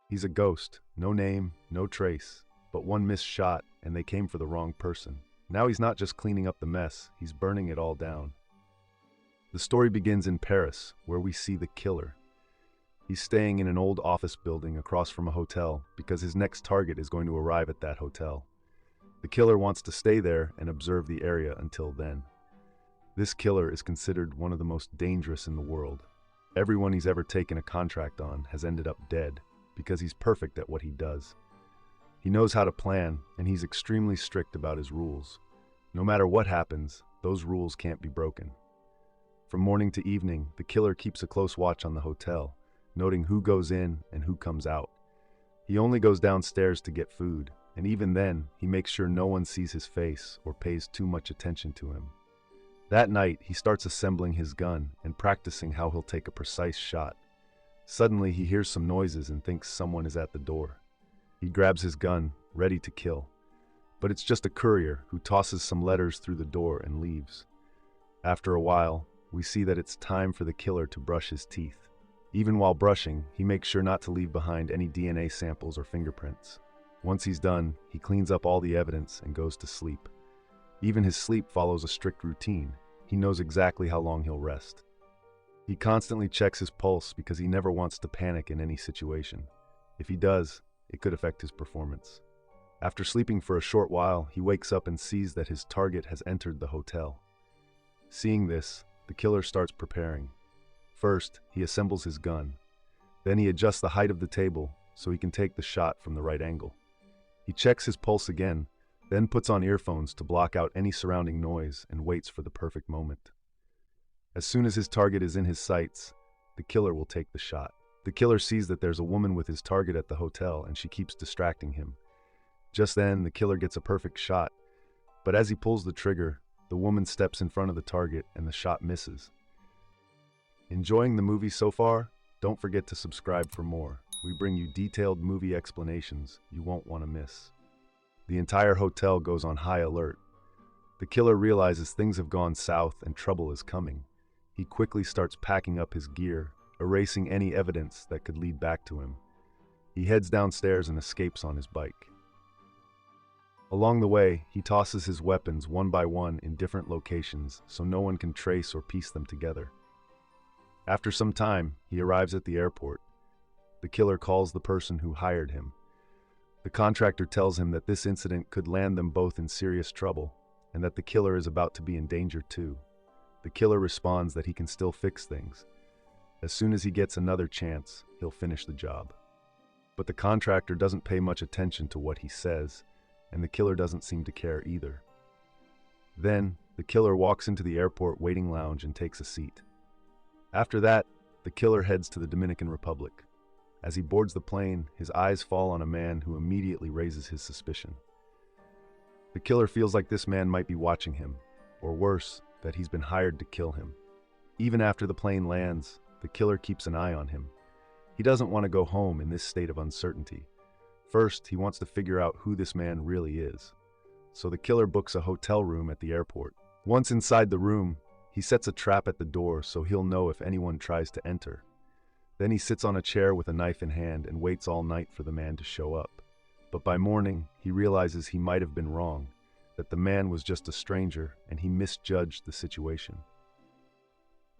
He's a ghost, no name, no trace, but one missed shot, and they came for the wrong person. Now he's not just cleaning up the mess, he's burning it all down. The story begins in Paris, where we see the killer. He's staying in an old office building across from a hotel because his next target is going to arrive at that hotel. The killer wants to stay there and observe the area until then. This killer is considered one of the most dangerous in the world. Everyone he's ever taken a contract on has ended up dead because he's perfect at what he does. He knows how to plan, and he's extremely strict about his rules. No matter what happens, those rules can't be broken. From morning to evening, the killer keeps a close watch on the hotel, noting who goes in and who comes out. He only goes downstairs to get food, and even then, he makes sure no one sees his face or pays too much attention to him. That night, he starts assembling his gun and practicing how he'll take a precise shot. Suddenly, he hears some noises and thinks someone is at the door. He grabs his gun, ready to kill. But it's just a courier who tosses some letters through the door and leaves. After a while, we see that it's time for the killer to brush his teeth. Even while brushing, he makes sure not to leave behind any DNA samples or fingerprints. Once he's done, he cleans up all the evidence and goes to sleep. Even his sleep follows a strict routine. He knows exactly how long he'll rest. He constantly checks his pulse because he never wants to panic in any situation. If he does, it could affect his performance. After sleeping for a short while, he wakes up and sees that his target has entered the hotel. Seeing this, the killer starts preparing. First, he assembles his gun. Then he adjusts the height of the table so he can take the shot from the right angle. He checks his pulse again, then puts on earphones to block out any surrounding noise and waits for the perfect moment. As soon as his target is in his sights, the killer will take the shot. The killer sees that there's a woman with his target at the hotel and she keeps distracting him. Just then, the killer gets a perfect shot, but as he pulls the trigger, the woman steps in front of the target and the shot misses. Enjoying the movie so far? Don't forget to subscribe for more. We bring you detailed movie explanations you won't want to miss. The entire hotel goes on high alert. The killer realizes things have gone south and trouble is coming. He quickly starts packing up his gear, erasing any evidence that could lead back to him. He heads downstairs and escapes on his bike. Along the way, he tosses his weapons one by one in different locations so no one can trace or piece them together. After some time, he arrives at the airport. The killer calls the person who hired him. The contractor tells him that this incident could land them both in serious trouble and that the killer is about to be in danger too. The killer responds that he can still fix things. As soon as he gets another chance, he'll finish the job. But the contractor doesn't pay much attention to what he says, and the killer doesn't seem to care either. Then, the killer walks into the airport waiting lounge and takes a seat. After that, the killer heads to the Dominican Republic. As he boards the plane, his eyes fall on a man who immediately raises his suspicion. The killer feels like this man might be watching him, or worse, that he's been hired to kill him. Even after the plane lands, the killer keeps an eye on him. He doesn't want to go home in this state of uncertainty. First, he wants to figure out who this man really is. So the killer books a hotel room at the airport. Once inside the room, he sets a trap at the door so he'll know if anyone tries to enter. Then he sits on a chair with a knife in hand and waits all night for the man to show up. But by morning, he realizes he might have been wrong, that the man was just a stranger and he misjudged the situation.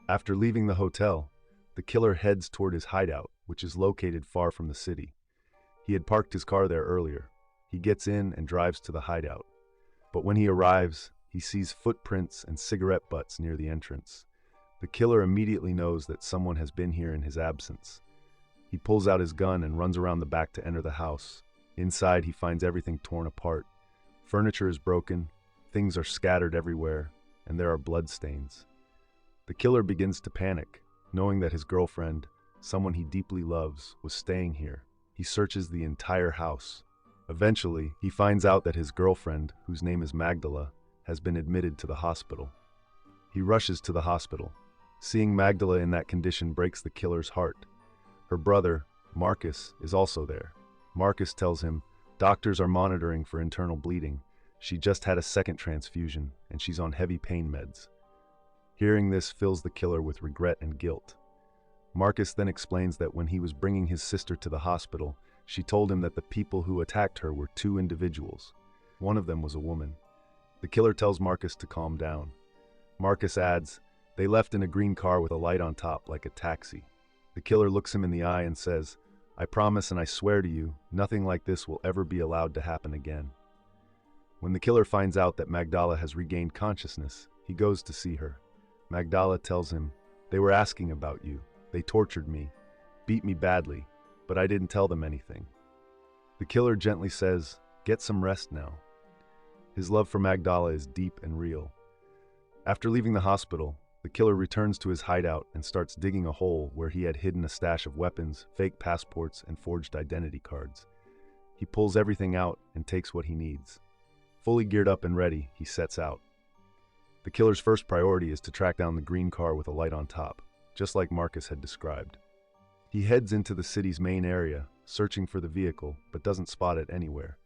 After leaving the hotel, the killer heads toward his hideout, which is located far from the city. He had parked his car there earlier. He gets in and drives to the hideout. But when he arrives, he sees footprints and cigarette butts near the entrance. The killer immediately knows that someone has been here in his absence. He pulls out his gun and runs around the back to enter the house. Inside, he finds everything torn apart. Furniture is broken, things are scattered everywhere, and there are bloodstains. The killer begins to panic, knowing that his girlfriend, someone he deeply loves, was staying here. He searches the entire house. Eventually, he finds out that his girlfriend, whose name is Magdala, has been admitted to the hospital. He rushes to the hospital. Seeing Magdala in that condition breaks the killer's heart. Her brother, Marcus, is also there. Marcus tells him, "Doctors are monitoring for internal bleeding. She just had a second transfusion, and she's on heavy pain meds." Hearing this fills the killer with regret and guilt. Marcus then explains that when he was bringing his sister to the hospital, She told him that the people who attacked her were two individuals. One of them was a woman. The killer tells Marcus to calm down. Marcus adds, "They left in a green car with a light on top, like a taxi." The killer looks him in the eye and says, "I promise and I swear to you, nothing like this will ever be allowed to happen again." When the killer finds out that Magdala has regained consciousness, he goes to see her. Magdala tells him, "They were asking about you. They tortured me, beat me badly, but I didn't tell them anything." The killer gently says, "Get some rest now." His love for Magdala is deep and real. After leaving the hospital, the killer returns to his hideout and starts digging a hole where he had hidden a stash of weapons, fake passports, and forged identity cards. He pulls everything out and takes what he needs. Fully geared up and ready, he sets out. The killer's first priority is to track down the green car with a light on top, just like Marcus had described. He heads into the city's main area, searching for the vehicle, but doesn't spot it anywhere.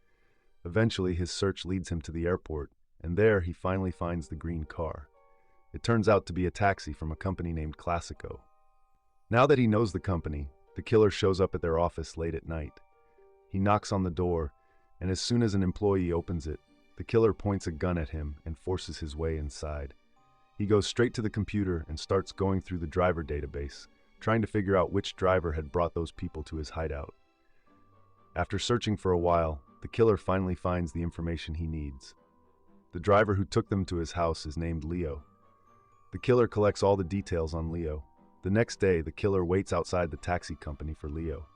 Eventually, his search leads him to the airport, and there he finally finds the green car. It turns out to be a taxi from a company named Classico. Now that he knows the company, the killer shows up at their office late at night. He knocks on the door, and as soon as an employee opens it, the killer points a gun at him and forces his way inside. He goes straight to the computer and starts going through the driver database, trying to figure out which driver had brought those people to his hideout. After searching for a while, the killer finally finds the information he needs. The driver who took them to his house is named Leo. The killer collects all the details on Leo. The next day, the killer waits outside the taxi company for Leo.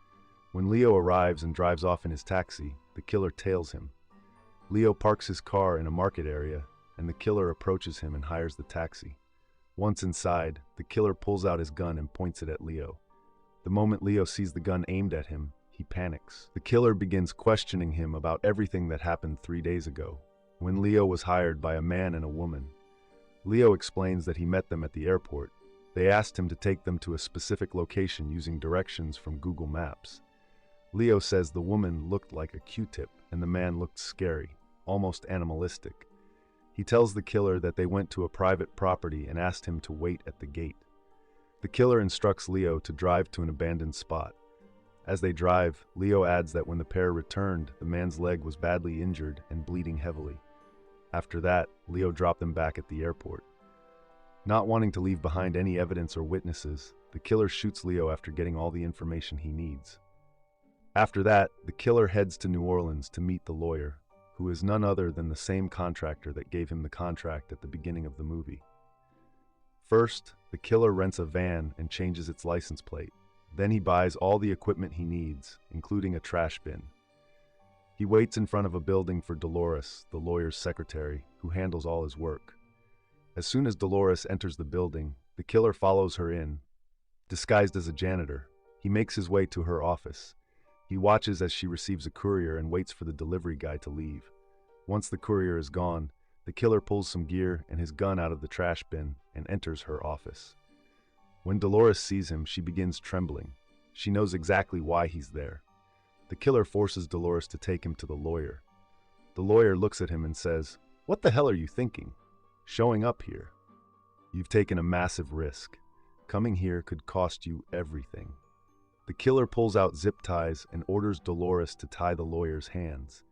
When Leo arrives and drives off in his taxi, the killer tails him. Leo parks his car in a market area, and the killer approaches him and hires the taxi. Once inside, the killer pulls out his gun and points it at Leo. The moment Leo sees the gun aimed at him, he panics. The killer begins questioning him about everything that happened 3 days ago, when Leo was hired by a man and a woman. Leo explains that he met them at the airport. They asked him to take them to a specific location using directions from Google Maps. Leo says the woman looked like a Q-tip and the man looked scary, almost animalistic. He tells the killer that they went to a private property and asked him to wait at the gate. The killer instructs Leo to drive to an abandoned spot. As they drive, Leo adds that when the pair returned, the man's leg was badly injured and bleeding heavily. After that, Leo dropped them back at the airport. Not wanting to leave behind any evidence or witnesses, the killer shoots Leo after getting all the information he needs. After that, the killer heads to New Orleans to meet the lawyer, who is none other than the same contractor that gave him the contract at the beginning of the movie. First, the killer rents a van and changes its license plate. Then he buys all the equipment he needs, including a trash bin. He waits in front of a building for Dolores, the lawyer's secretary, who handles all his work. As soon as Dolores enters the building, the killer follows her in. Disguised as a janitor, he makes his way to her office. He watches as she receives a courier and waits for the delivery guy to leave. Once the courier is gone, the killer pulls some gear and his gun out of the trash bin and enters her office. When Dolores sees him, she begins trembling. She knows exactly why he's there. The killer forces Dolores to take him to the lawyer. The lawyer looks at him and says, "What the hell are you thinking? Showing up here? You've taken a massive risk. Coming here could cost you everything." The killer pulls out zip ties and orders Dolores to tie the lawyer's hands.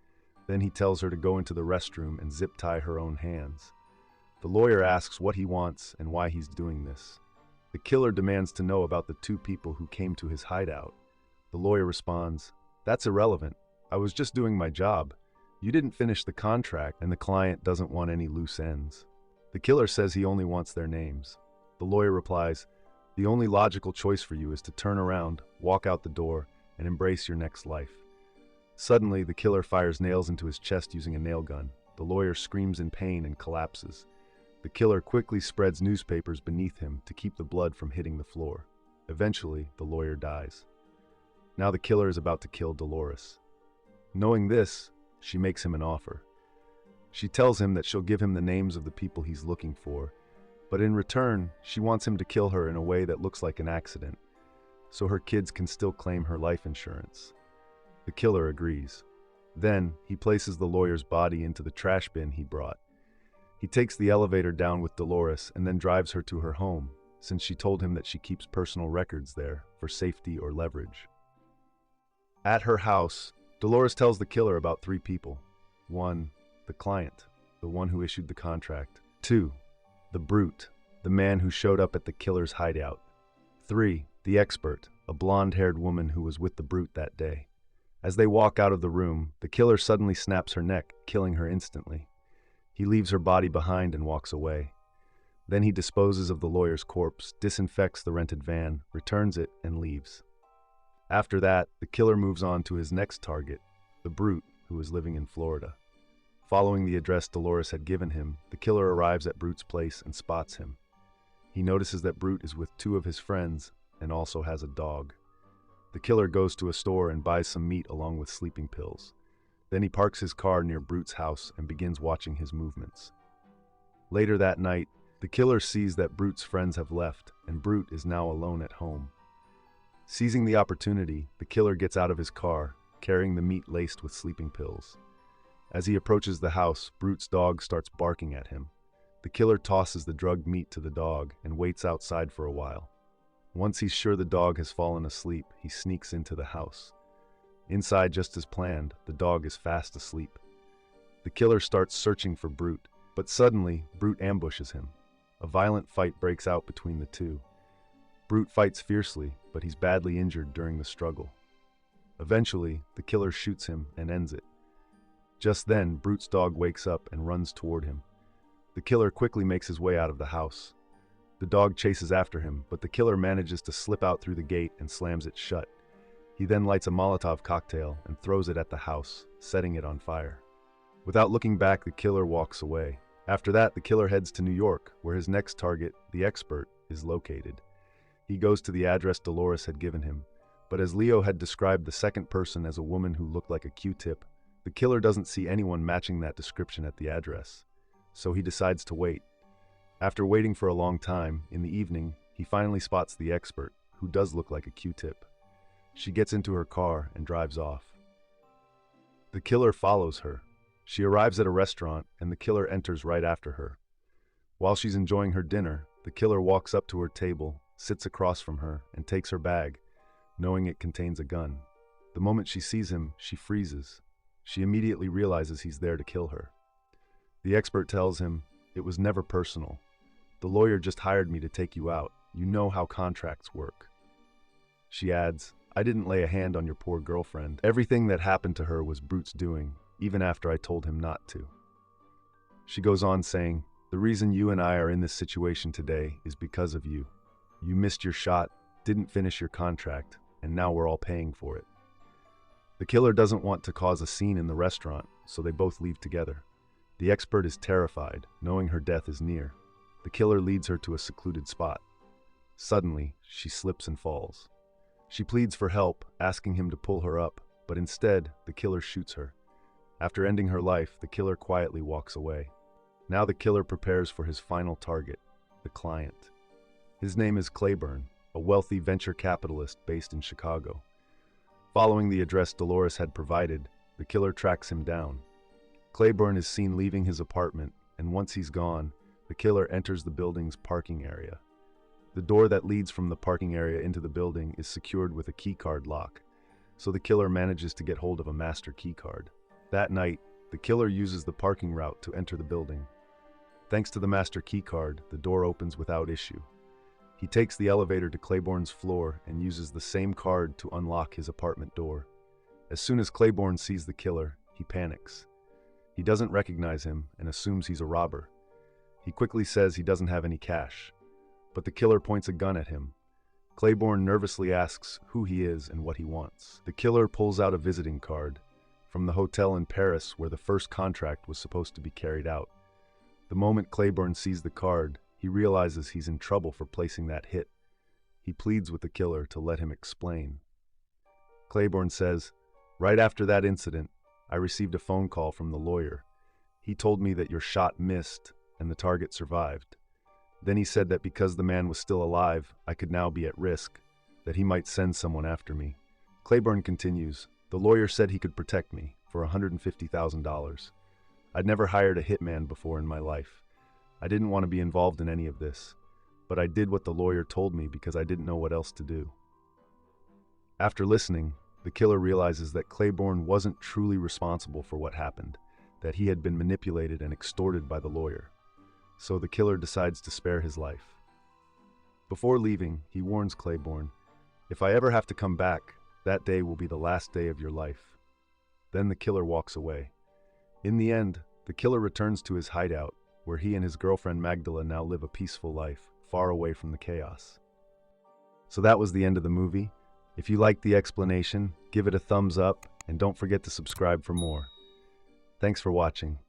Then he tells her to go into the restroom and zip tie her own hands. The lawyer asks what he wants and why he's doing this. The killer demands to know about the two people who came to his hideout. The lawyer responds, "That's irrelevant. I was just doing my job. You didn't finish the contract and the client doesn't want any loose ends." The killer says he only wants their names. The lawyer replies, "The only logical choice for you is to turn around, walk out the door, and embrace your next life." Suddenly, the killer fires nails into his chest using a nail gun. The lawyer screams in pain and collapses. The killer quickly spreads newspapers beneath him to keep the blood from hitting the floor. Eventually, the lawyer dies. Now the killer is about to kill Dolores. Knowing this, she makes him an offer. She tells him that she'll give him the names of the people he's looking for, but in return, she wants him to kill her in a way that looks like an accident, so her kids can still claim her life insurance. The killer agrees. Then, he places the lawyer's body into the trash bin he brought. He takes the elevator down with Dolores and then drives her to her home, since she told him that she keeps personal records there for safety or leverage. At her house, Dolores tells the killer about three people. 1. The client, the one who issued the contract. 2. The brute, the man who showed up at the killer's hideout. 3. The expert, a blonde-haired woman who was with the brute that day. As they walk out of the room, the killer suddenly snaps her neck, killing her instantly. He leaves her body behind and walks away. Then he disposes of the lawyer's corpse, disinfects the rented van, returns it, and leaves. After that, the killer moves on to his next target, the brute, who was living in Florida. Following the address Dolores had given him, the killer arrives at Brute's place and spots him. He notices that Brute is with 2 of his friends and also has a dog. The killer goes to a store and buys some meat along with sleeping pills. Then he parks his car near Brute's house and begins watching his movements. Later that night, the killer sees that Brute's friends have left and Brute is now alone at home. Seizing the opportunity, the killer gets out of his car, carrying the meat laced with sleeping pills. As he approaches the house, Brute's dog starts barking at him. The killer tosses the drugged meat to the dog and waits outside for a while. Once he's sure the dog has fallen asleep, he sneaks into the house. Inside, just as planned, the dog is fast asleep. The killer starts searching for Brute, but suddenly, Brute ambushes him. A violent fight breaks out between the two. Brute fights fiercely, but he's badly injured during the struggle. Eventually, the killer shoots him and ends it. Just then, Brute's dog wakes up and runs toward him. The killer quickly makes his way out of the house. The dog chases after him, but the killer manages to slip out through the gate and slams it shut. He then lights a Molotov cocktail and throws it at the house, setting it on fire. Without looking back, the killer walks away. After that, the killer heads to New York, where his next target, the expert, is located. He goes to the address Dolores had given him, but as Leo had described the second person as a woman who looked like a Q-tip, the killer doesn't see anyone matching that description at the address, so he decides to wait. After waiting for a long time, in the evening, he finally spots the expert, who does look like a Q-tip. She gets into her car and drives off. The killer follows her. She arrives at a restaurant, and the killer enters right after her. While she's enjoying her dinner, the killer walks up to her table, sits across from her, and takes her bag, knowing it contains a gun. The moment she sees him, she freezes. She immediately realizes he's there to kill her. The expert tells him, "It was never personal. The lawyer just hired me to take you out. You know how contracts work." She adds, "I didn't lay a hand on your poor girlfriend. Everything that happened to her was Brute's doing, even after I told him not to." She goes on saying, "The reason you and I are in this situation today is because of you. You missed your shot, didn't finish your contract, and now we're all paying for it." The killer doesn't want to cause a scene in the restaurant, so they both leave together. The expert is terrified, knowing her death is near. The killer leads her to a secluded spot. Suddenly, she slips and falls. She pleads for help, asking him to pull her up, but instead, the killer shoots her. After ending her life, the killer quietly walks away. Now the killer prepares for his final target, the client. His name is Claiborne, a wealthy venture capitalist based in Chicago. Following the address Dolores had provided, the killer tracks him down. Claiborne is seen leaving his apartment, and once he's gone, the killer enters the building's parking area. The door that leads from the parking area into the building is secured with a keycard lock, so the killer manages to get hold of a master keycard. That night, the killer uses the parking route to enter the building. Thanks to the master keycard, the door opens without issue. He takes the elevator to Claiborne's floor and uses the same card to unlock his apartment door. As soon as Claiborne sees the killer, he panics. He doesn't recognize him and assumes he's a robber. He quickly says he doesn't have any cash, but the killer points a gun at him. Claiborne nervously asks who he is and what he wants. The killer pulls out a visiting card from the hotel in Paris where the first contract was supposed to be carried out. The moment Claiborne sees the card, he realizes he's in trouble for placing that hit. He pleads with the killer to let him explain. Claiborne says, "Right after that incident, I received a phone call from the lawyer. He told me that your shot missed and the target survived. Then he said that because the man was still alive, I could now be at risk, that he might send someone after me." Claiborne continues, "The lawyer said he could protect me for $150,000. I'd never hired a hitman before in my life. I didn't want to be involved in any of this, but I did what the lawyer told me because I didn't know what else to do." After listening, The killer realizes that Claiborne wasn't truly responsible for what happened, that he had been manipulated and extorted by the lawyer. So the killer decides to spare his life. Before leaving, he warns Claiborne, "If I ever have to come back, that day will be the last day of your life." Then the killer walks away. In the end, the killer returns to his hideout, where he and his girlfriend Magdala now live a peaceful life, far away from the chaos. So that was the end of the movie. If you liked the explanation, give it a thumbs up, and don't forget to subscribe for more. Thanks for watching.